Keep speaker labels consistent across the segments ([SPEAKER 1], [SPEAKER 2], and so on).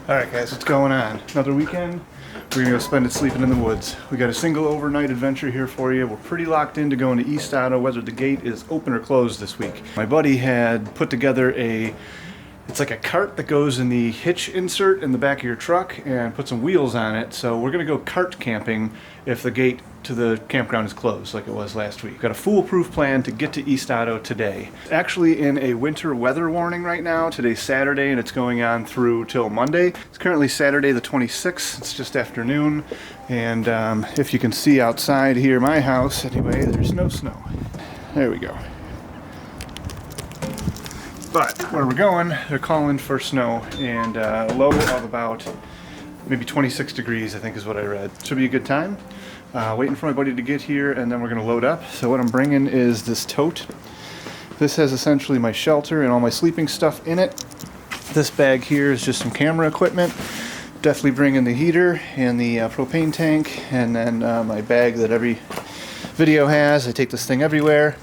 [SPEAKER 1] Alright guys, what's going on? Another weekend. We're gonna go spend it sleeping in the woods. We got a single overnight adventure here for you. We're pretty locked into going to East Otto, whether the gate is open or closed this week. My buddy had put together it's like a cart that goes in the hitch insert in the back of your truck and put some wheels on it. So we're gonna go cart camping if the gate to the campground is closed like it was last week. Got a foolproof plan to get to East Otto today. Actually in a winter weather warning right now. Today's Saturday and it's going on through till Monday. It's currently Saturday the 26th. It's just afternoon. And if you can see outside here, my house anyway, there's no snow. There we go. But where we're going, they're calling for snow and a low of about maybe 26 degrees, I think is what I read. Should be a good time. Waiting for my buddy to get here and then we're going to load up. So what I'm bringing is this tote. This has essentially my shelter and all my sleeping stuff in it. This bag here is just some camera equipment. Definitely bringing the heater and the propane tank, and then my bag that every video has. I take this thing everywhere.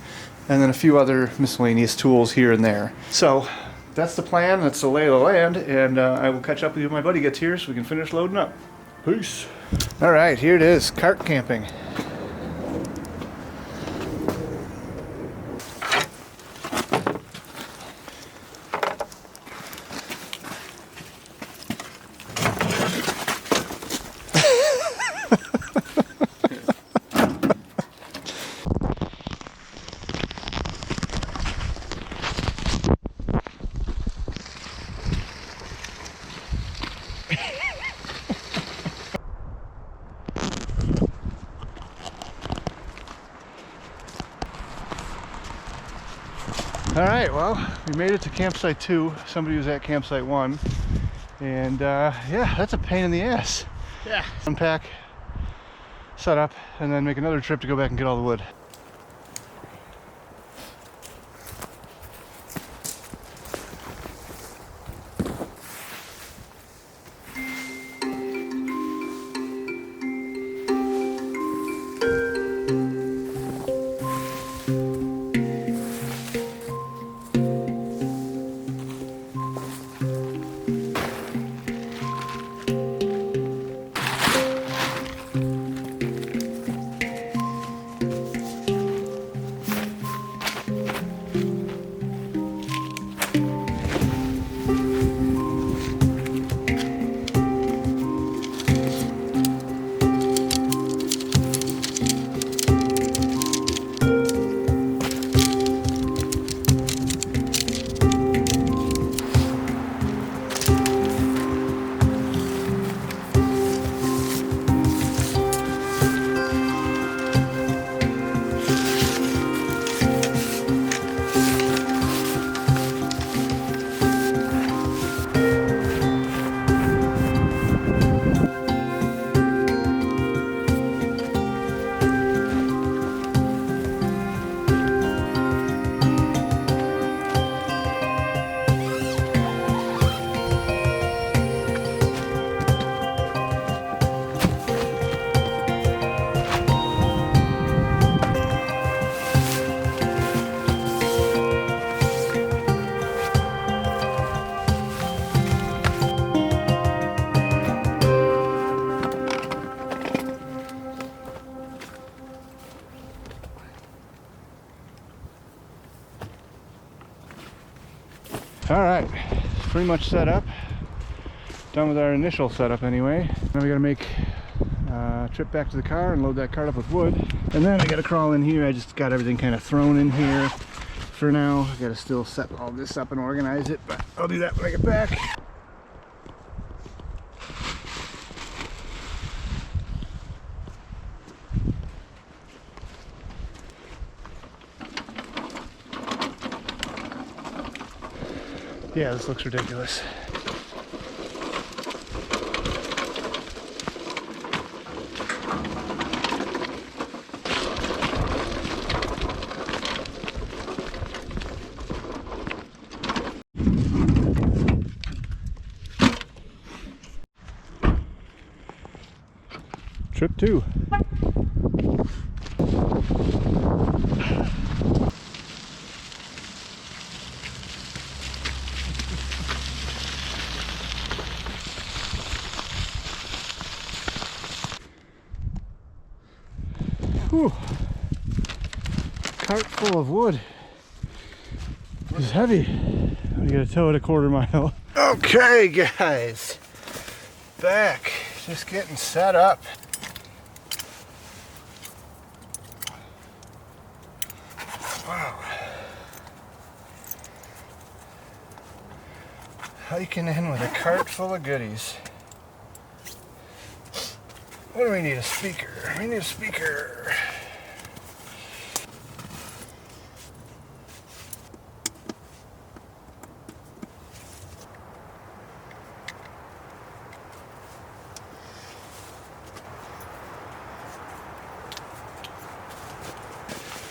[SPEAKER 1] And then a few other miscellaneous tools here and there. So that's the plan, that's the lay of the land, and I will catch up with you when my buddy gets here so we can finish loading up. Peace. Alright, here it is, cart camping. Alright, well, we made it to campsite 2. Somebody was at campsite 1. And yeah, that's a pain in the ass. Yeah. Unpack, set up, and then make another trip to go back and get all the wood. Alright, pretty much set up. Done with our initial setup anyway. Now we gotta make a trip back to the car and load that cart up with wood. And then I gotta crawl in here. I just got everything kind of thrown in here for now. I gotta still set all this up and organize it, but I'll do that when I get back. Yeah, this looks ridiculous. Trip 2. Whew. Cart full of wood. It's heavy. We gotta tow it a quarter mile. Okay, guys. Back. Just getting set up. Wow. Hiking in with a cart full of goodies. What do we need? A speaker. We need a speaker.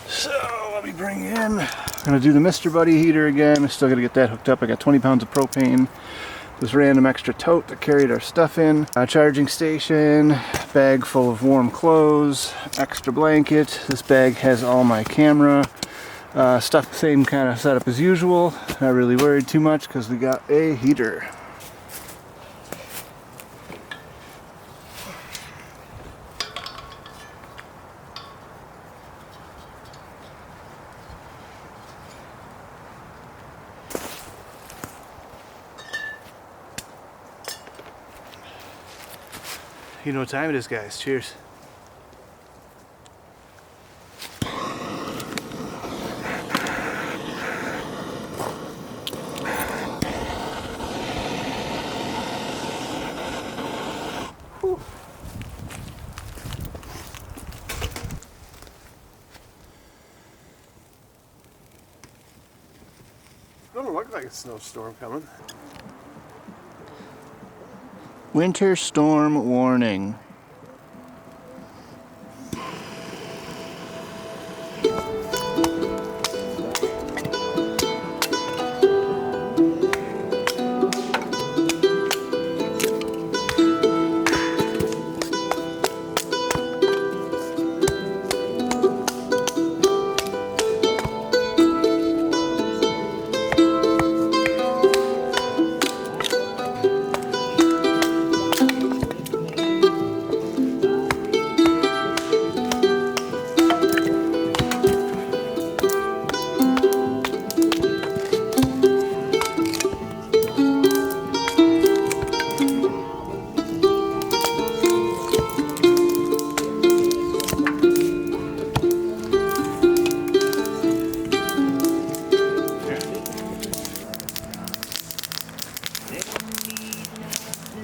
[SPEAKER 1] So let me bring in, I'm gonna do the Mr. Buddy heater again. I still gotta get that hooked up. I got 20 pounds of propane. This random extra tote that carried our stuff in. A charging station, bag full of warm clothes, extra blanket. This bag has all my camera stuff, same kind of setup as usual. Not really worried too much because we got a heater. You know what time it is, guys. Cheers. Whew. Doesn't look like a snowstorm coming. Winter storm warning.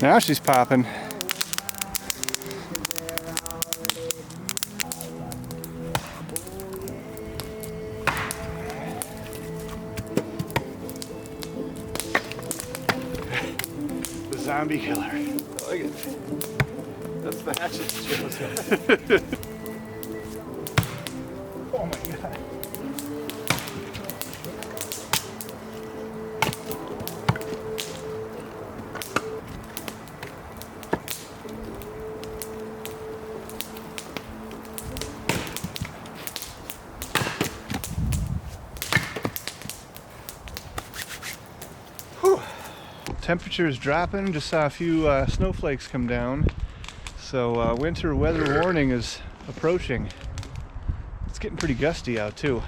[SPEAKER 1] Now she's popping. The zombie killer. I like it. That's the hatchet skills. Oh my god. Temperature is dropping. Just saw a few snowflakes come down. So winter weather warning is approaching. It's getting pretty gusty out too.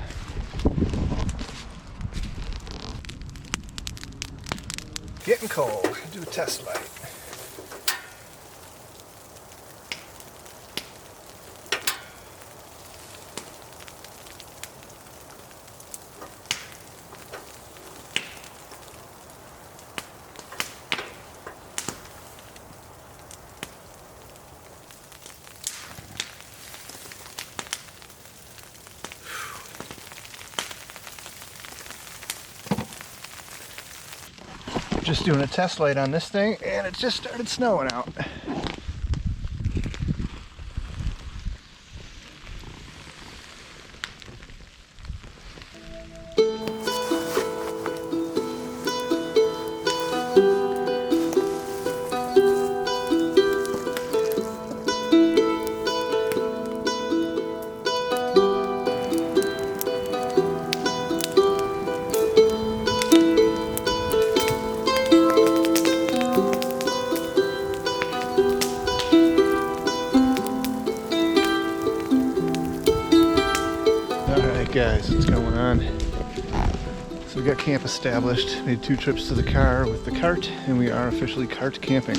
[SPEAKER 1] Getting cold. Do a test light. Just doing a test light on this thing, and it just started snowing out. Alright guys, what's going on? So we got camp established, made 2 trips to the car with the cart, and we are officially cart camping.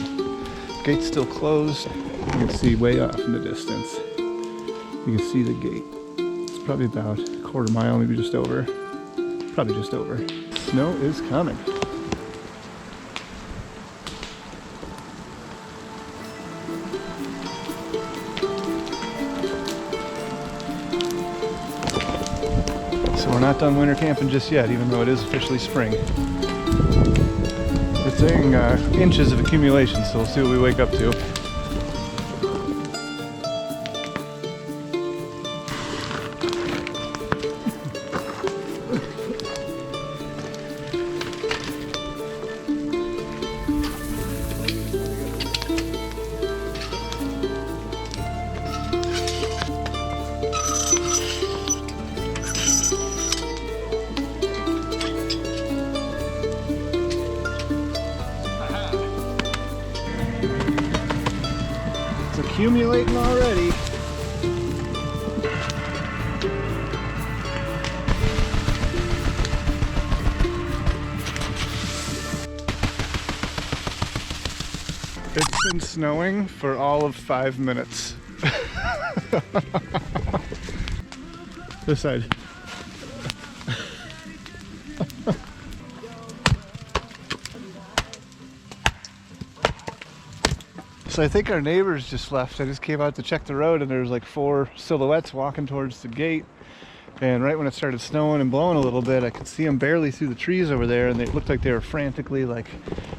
[SPEAKER 1] Gate's still closed. You can see way off in the distance. You can see the gate. It's probably about a quarter mile, maybe just over. Probably just over. Snow is coming. So we're not done winter camping just yet, even though it is officially spring. It's saying inches of accumulation, so we'll see what we wake up to. Accumulating already. It's been snowing for all of 5 minutes. This side. So I think our neighbors just left. I just came out to check the road and there was like 4 silhouettes walking towards the gate. And right when it started snowing and blowing a little bit, I could see them barely through the trees over there, and they looked like they were frantically like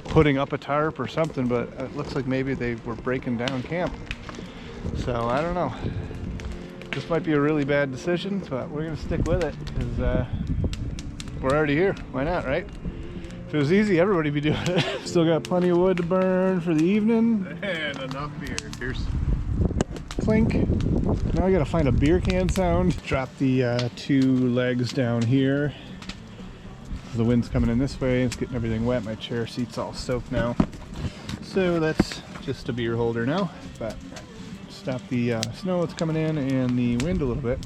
[SPEAKER 1] putting up a tarp or something, but it looks like maybe they were breaking down camp. So I don't know. This might be a really bad decision, but we're gonna stick with it because we're already here. Why not, right? If it was easy, everybody'd be doing it. Still got plenty of wood to burn for the evening.
[SPEAKER 2] And enough beer. Cheers.
[SPEAKER 1] Clink. Now I gotta find a beer can sound. Drop the 2 legs down here. The wind's coming in this way. It's getting everything wet. My chair seat's all soaked now. So that's just a beer holder now. But stop the snow that's coming in and the wind a little bit.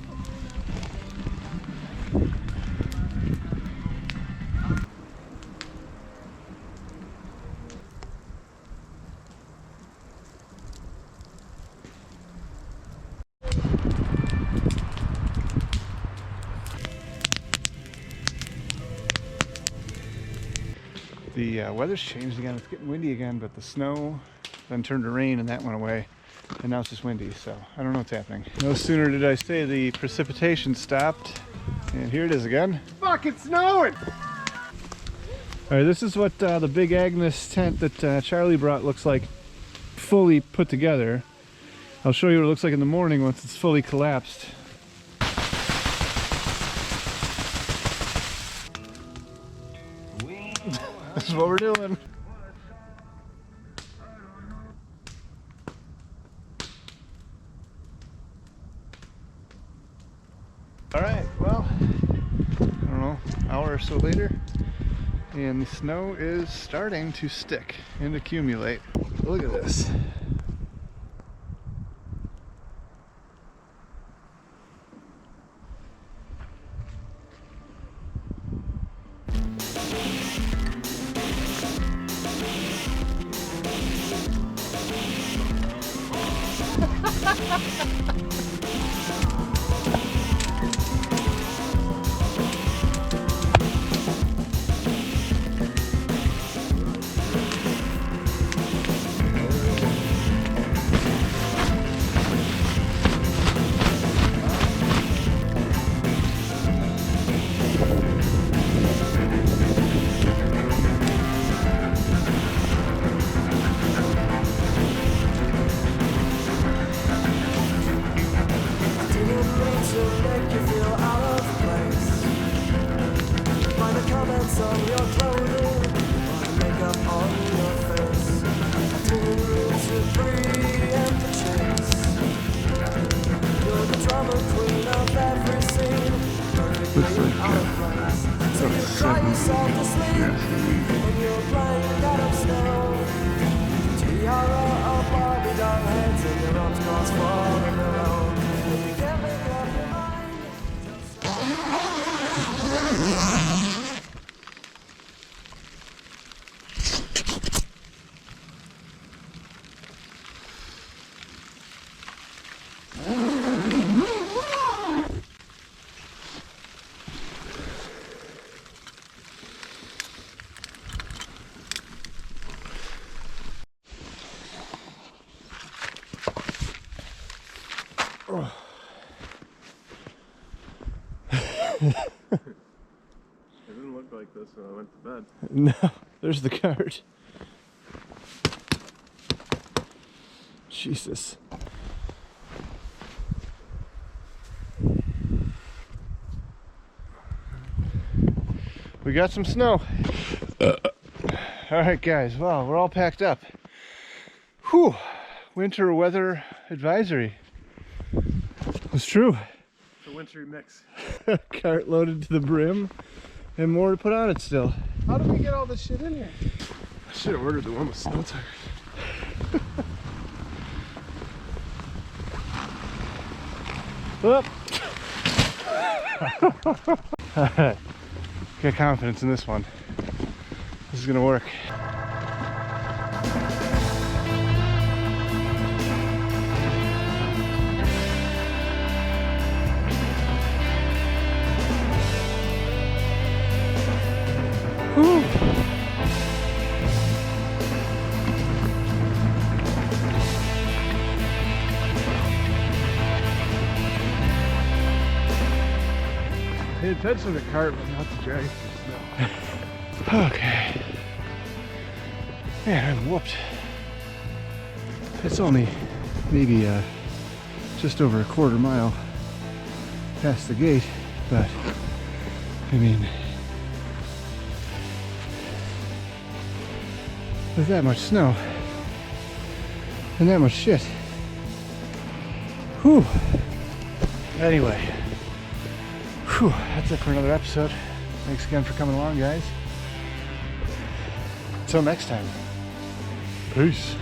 [SPEAKER 1] The weather's changed again. It's getting windy again, but the snow then turned to rain and that went away. And now it's just windy, so I don't know what's happening. No sooner did I say the precipitation stopped, and here it is again.
[SPEAKER 2] Fucking snowing!
[SPEAKER 1] All right, this is what the Big Agnes tent that Charlie brought looks like fully put together. I'll show you what it looks like in the morning once it's fully collapsed. This is what we're doing. All right, well, I don't know, an hour or so later, and the snow is starting to stick and accumulate. Look at this. Looks like
[SPEAKER 2] It didn't look like this when I went to bed.
[SPEAKER 1] No, there's the cart. Jesus. We got some snow. All right, guys. Well, we're all packed up. Whew. Winter weather advisory. It's true.
[SPEAKER 2] It's a wintry mix.
[SPEAKER 1] Cart loaded to the brim and more to put on it still.
[SPEAKER 2] How did we get all this shit in here? I should have ordered the one with snow tires.
[SPEAKER 1] Whoop. Alright. Got confidence in this one. This is gonna work. Whew.
[SPEAKER 2] Pay attention to the cart, but not to drag through snow.
[SPEAKER 1] Okay. Man, I'm whooped. It's only maybe just over a quarter mile past the gate, but I mean, with that much snow and that much shit. Whew. Anyway, whew, that's it for another episode. Thanks again for coming along, guys. Until next time. Peace.